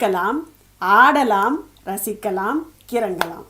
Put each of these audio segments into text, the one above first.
கேட்கலாம், ஆடலாம், ரசிக்கலாம், கிறங்கலாம்.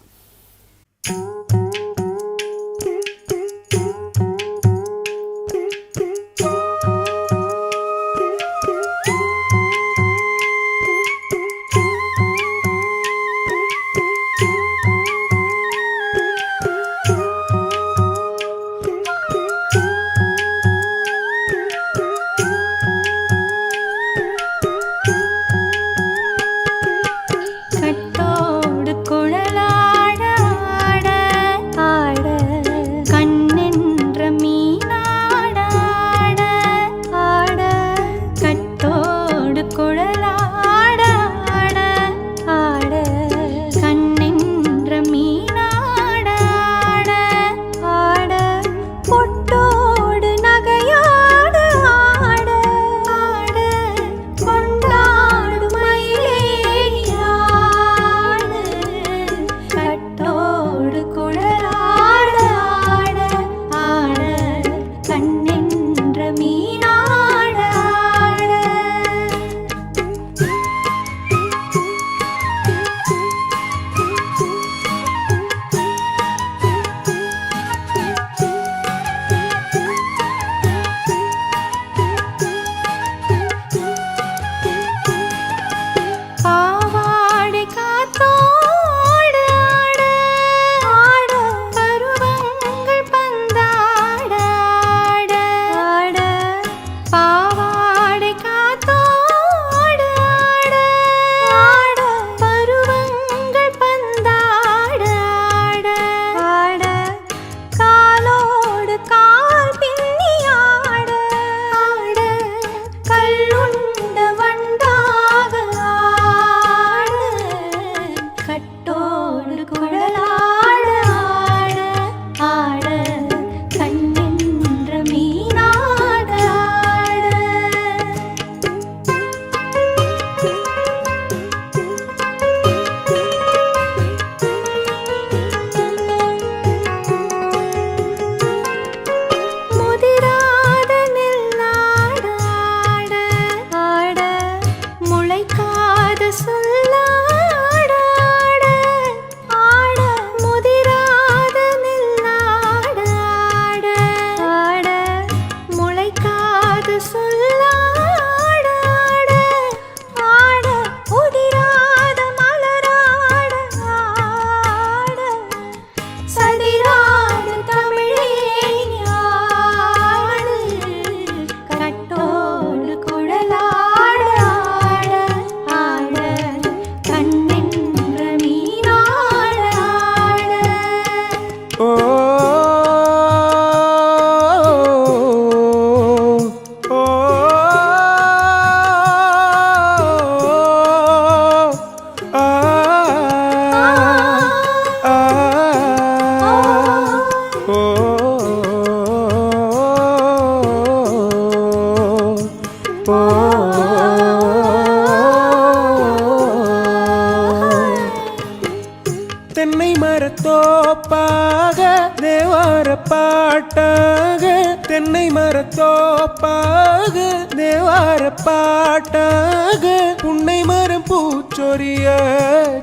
தென்னை மரத்தோப்பாக தேவார பாட்டாக, தென்னை மரத்தோப்பாக தேவார பாட்டாக, புன்னை மரம் பூச்சொரிய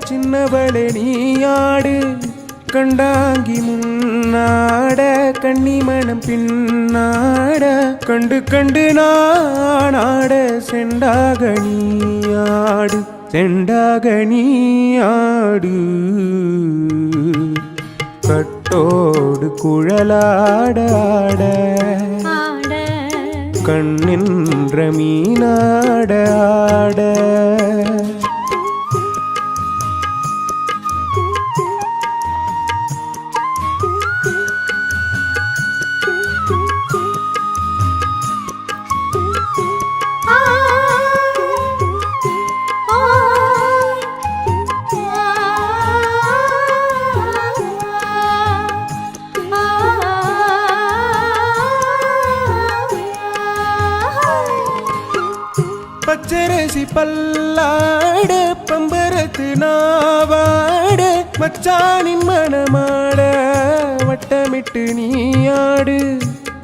சின்னவளே நீயாடு, கண்டாங்கி முன்னாட கன்னிமணம் பின்னாட, கண்டு கண்டு நானாட செண்டாக நீயாடு, செண்டாக நீயாடு. கட்டோடு குழலாடாட கண்ணின்ற மீனாட ஆட. பச்சரிசி பல்லாட பம்பரத்து நாவாட, மச்சானின் மனமாட வட்டமிட்டு நீயாடு,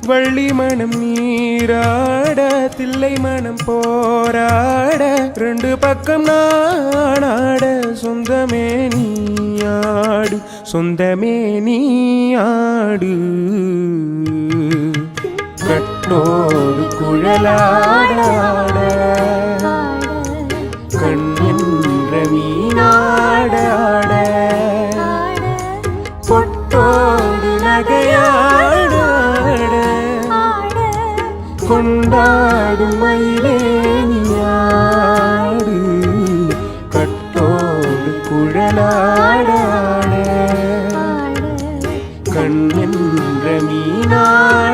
வள்ளி மனம் நீராட தில்லை மனம் போராட ரெண்டு பக்கம் நானாட சொந்தமே நீயாடு சொந்தமே நீயாடு கட்டோடு குழலாடாட கண் என்ற மீனாடாட பொட்டோடு நகையாடாட கொண்டாடும் மயிலே நீயாடு கட்டோடு குழலாடாட கண் என்ற மீனாட